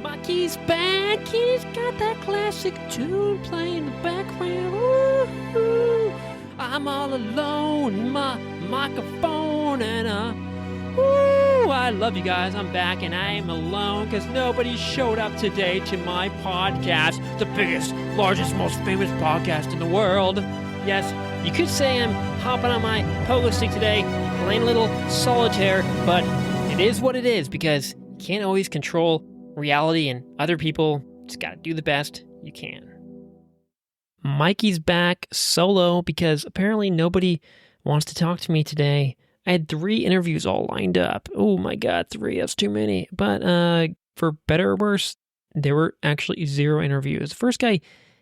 Mikey's back. He's got that classic tune playing in the background. Ooh, I'm all alone in my microphone and I love you guys. I'm back and I am alone because nobody showed up today to my podcast, the biggest, largest, most famous podcast in the world. Yes, you could say I'm hopping on my pogo stick today, playing a little solitaire, but it is what it is because you can't always control reality and other people. Just gotta do the best you can. Mikey's back solo because apparently nobody wants to talk to me today. I had 3 interviews all lined up. Oh my God, 3, that's too many. But for better or worse, there were actually 0 interviews. The first guy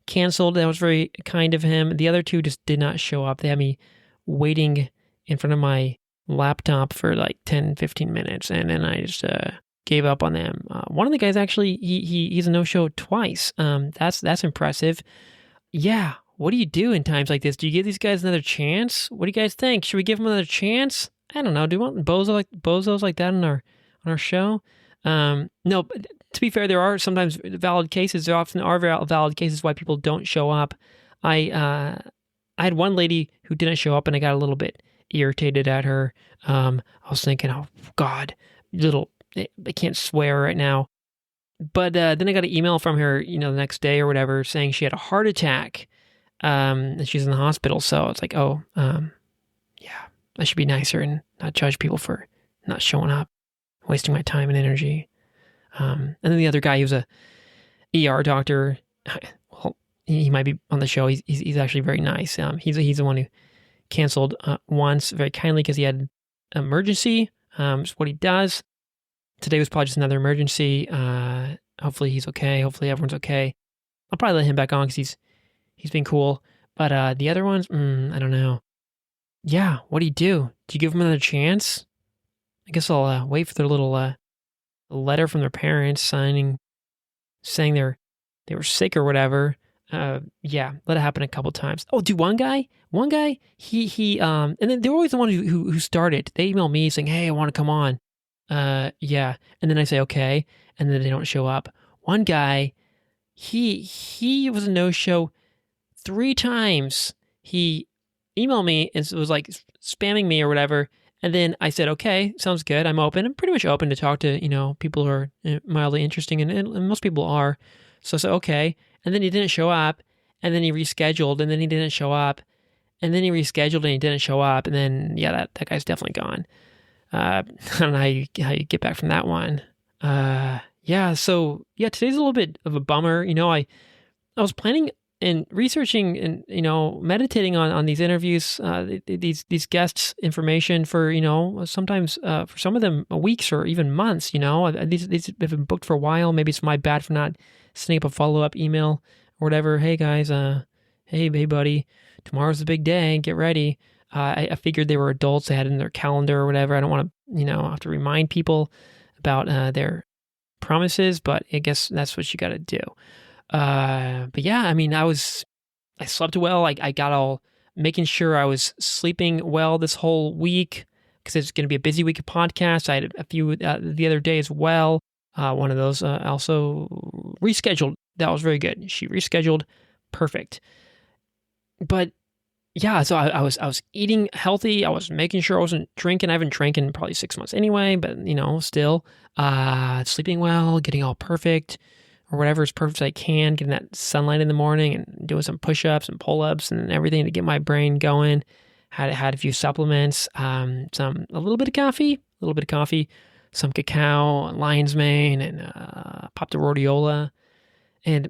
canceled. That was very kind of him. The other 2 just did not show up. They had me waiting in front of my laptop for like 10, 15 minutes, and then I just gave up on them. One of the guys actually, he's a no-show twice. That's impressive. Yeah, what do you do in times like this? Do you give these guys another chance? What do you guys think? Should we give them another chance? I don't know. Do you want bozos like that on our show? No. To be fair, there are sometimes valid cases. There often are valid cases why people don't show up. I had one lady who didn't show up, and I got a little bit irritated at her. I was thinking, oh God, I can't swear right now. But then I got an email from her, the next day or whatever, saying she had a heart attack, and she's in the hospital. So it's like, yeah, I should be nicer and not judge people for not showing up, wasting my time and energy. And then the other guy, he was a ER doctor. Well, he might be on the show. He's actually very nice. He's the one who canceled once very kindly because he had an emergency. It's what he does. Today was probably just another emergency. Hopefully he's okay. Hopefully everyone's okay. I'll probably let him back on because he's been cool. But the other ones, I don't know. Yeah, what do? Do you give them another chance? I guess I'll wait for their little letter from their parents saying they were sick or whatever. Yeah, let it happen a couple times. Oh, one guy, he and then they're always the one who started. They email me saying, hey, I want to come on. Yeah. And then I say, okay. And then they don't show up. One guy, he was a no-show 3 times. He emailed me and was like spamming me or whatever. And then I said, okay, sounds good. I'm open. I'm pretty much open to talk to, people who are mildly interesting. And most people are. So I said, okay. And then he didn't show up. And then he rescheduled. And then he didn't show up. And then he rescheduled and he didn't show up. And then, yeah, that guy's definitely gone. I don't know how you get back from that one. So today's a little bit of a bummer. I was planning and researching and, meditating on these interviews, these guests' information for, sometimes for some of them weeks or even months, these have been booked for a while. Maybe it's my bad for not sending up a follow-up email or whatever. Hey guys, hey buddy, tomorrow's the big day. Get ready. I figured they were adults. They had it in their calendar or whatever. I don't want to, have to remind people about their promises, but I guess that's what you got to do. But yeah, I mean, I slept well. I got all making sure I was sleeping well this whole week because it's going to be a busy week of podcasts. I had a few the other day as well. One of those also rescheduled. That was very good. She rescheduled. Perfect. But yeah, so I was eating healthy. I was making sure I wasn't drinking. I haven't drank in probably 6 months anyway, but still sleeping well, getting all perfect or whatever as perfect as I can, getting that sunlight in the morning and doing some push-ups and pull-ups and everything to get my brain going. Had a few supplements, a little bit of coffee, some cacao, lion's mane, and popped a rhodiola, and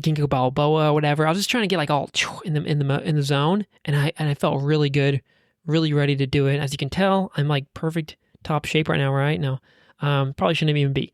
ginkgo biloba, whatever. I was just trying to get like all in the zone, and I felt really good, really ready to do it. As you can tell, I'm like perfect top shape right now. Right now, probably shouldn't even be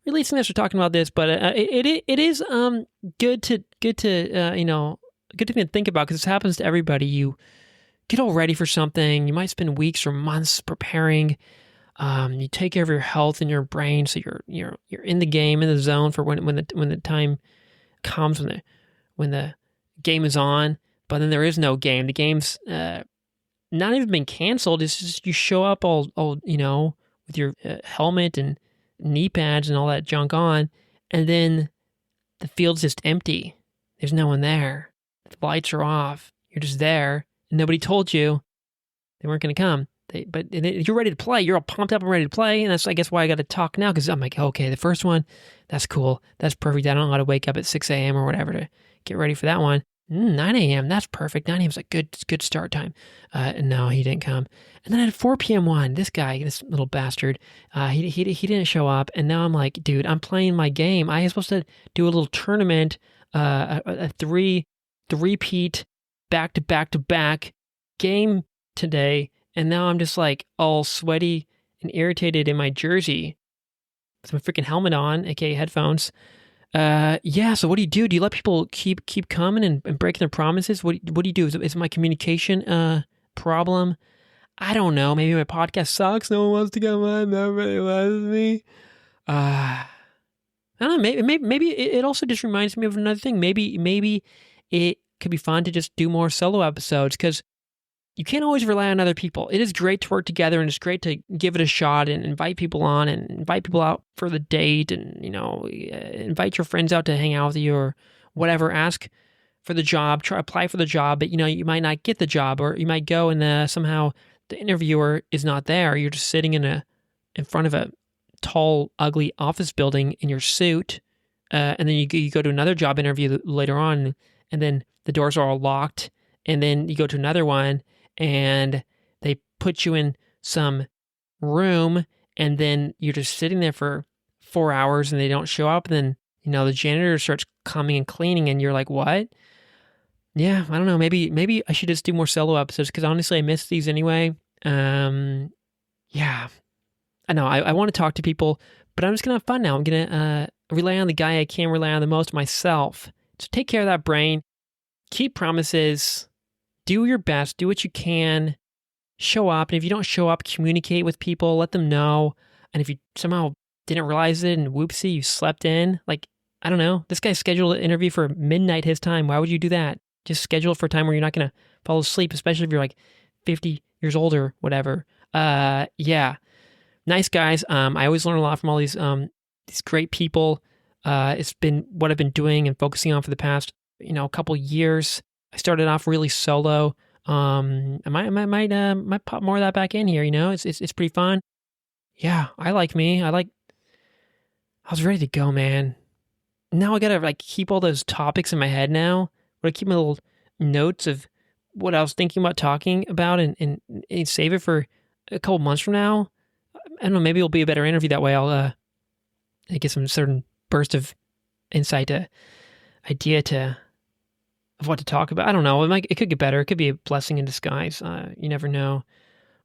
releasing this or talking about this, but it is good to think about because this happens to everybody. You get all ready for something. You might spend weeks or months preparing. You take care of your health and your brain, so you're in the game, in the zone for when the time comes, when the game is on. But then there is no game. The game's not even been canceled. It's just you show up all with your helmet and knee pads and all that junk on, and then the field's just empty. There's no one there. The lights are off. You're just there, and nobody told you they weren't going to come. But you're ready to play. You're all pumped up and ready to play, and that's, I guess, why I got to talk now, because I'm like, okay, the first one, that's cool. That's perfect. I don't know how to wake up at 6 a.m. or whatever to get ready for that one. 9 a.m., that's perfect. 9 a.m. is a good start time. And no, he didn't come. And then at 4 p.m. one, this guy, this little bastard, he didn't show up, and now I'm like, dude, I'm playing my game. I was supposed to do a little tournament, a three-peat, back-to-back-to-back game today, and now I'm just like all sweaty and irritated in my jersey with my freaking helmet on, aka headphones. So what do you do? Do you let people keep coming and breaking their promises? What do you do? Is it my communication problem? I don't know. Maybe my podcast sucks. No one wants to come on. Nobody loves me. I don't know. Maybe it also just reminds me of another thing. Maybe it could be fun to just do more solo episodes, because you can't always rely on other people. It is great to work together, and it's great to give it a shot and invite people on and invite people out for the date, and, invite your friends out to hang out with you or whatever. Ask for the job, apply for the job, but, you might not get the job, or you might go and somehow the interviewer is not there. You're just sitting in front of a tall, ugly office building in your suit, and then you go to another job interview later on, and then the doors are all locked, and then you go to another one, and they put you in some room, and then you're just sitting there for 4 hours, and they don't show up. And then, the janitor starts coming and cleaning, and you're like, what? Yeah, I don't know. Maybe I should just do more solo episodes, because honestly, I miss these anyway. Yeah, I know. I want to talk to people, but I'm just going to have fun now. I'm going to rely on the guy I can rely on the most, myself. So take care of that brain. Keep promises. Do your best. Do what you can. Show up. And if you don't show up, communicate with people. Let them know. And if you somehow didn't realize it and whoopsie, you slept in. Like, I don't know. This guy scheduled an interview for midnight his time. Why would you do that? Just schedule it for a time where you're not going to fall asleep, especially if you're like 50 years old or whatever. Yeah. Nice guys. I always learn a lot from all these great people. It's been what I've been doing and focusing on for the past, couple years. I started off really solo. I might pop more of that back in here. It's pretty fun. Yeah, I like me. I was ready to go, man. Now I gotta keep all those topics in my head now. But I keep my little notes of what I was thinking about talking about and save it for a couple months from now. I don't know. Maybe it'll be a better interview that way. I'll get some certain burst of insight, idea of what to talk about. I don't know. It could get better. It could be a blessing in disguise. You never know.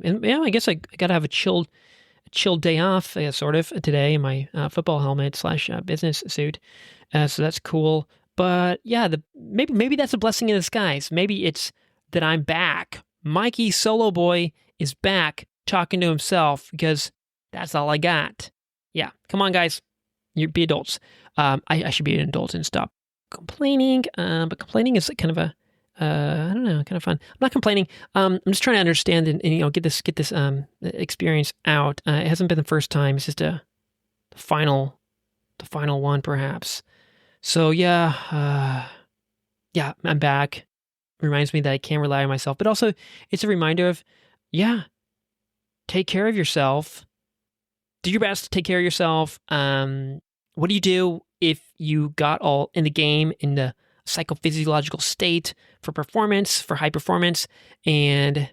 And yeah, I guess I got to have a chilled day off, sort of, today in my football helmet / business suit. So that's cool. But yeah, maybe that's a blessing in disguise. Maybe it's that I'm back. Mikey Solo Boy is back talking to himself, because that's all I got. Yeah, come on, guys. You be adults. I should be an adult and stop complaining, but complaining is kind of a I don't know, kind of fun. I'm not complaining. I'm just trying to understand and get this experience out. It hasn't been the first time. It's just the final one, perhaps. So yeah, I'm back. Reminds me that I can't rely on myself, but also it's a reminder of, take care of yourself. Do your best to take care of yourself. What do you do if you got all in the game in the psychophysiological state for performance, for high performance, and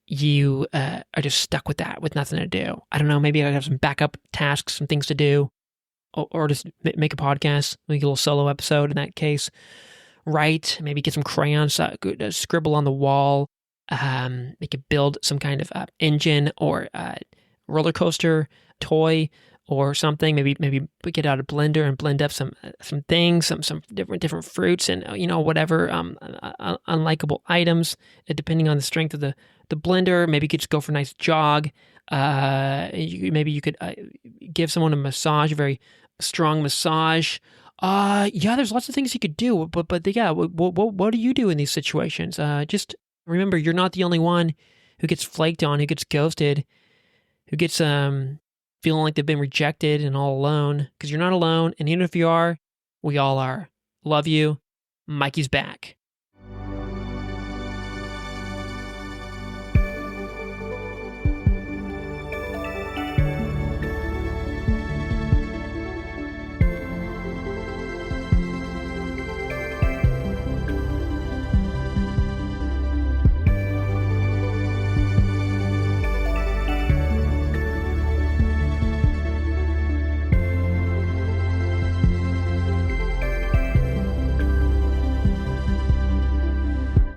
you are just stuck with that, with nothing to do? I don't know, maybe I have some backup tasks, some things to do, or just make a podcast, make a little solo episode in that case. Write, maybe get some crayons, scribble on the wall, make it build some kind of engine or roller coaster toy or something. Maybe get out a blender and blend up some things, some different fruits and whatever unlikable items, depending on the strength of the blender. Maybe you could just go for a nice jog. Maybe you could give someone a massage, a very strong massage. There's lots of things you could do, but yeah, what do you do in these situations? Just remember, you're not the only one who gets flaked on, who gets ghosted, who gets feeling like they've been rejected and all alone, because you're not alone. And even if you are, we all are. Love you. Mikey's back.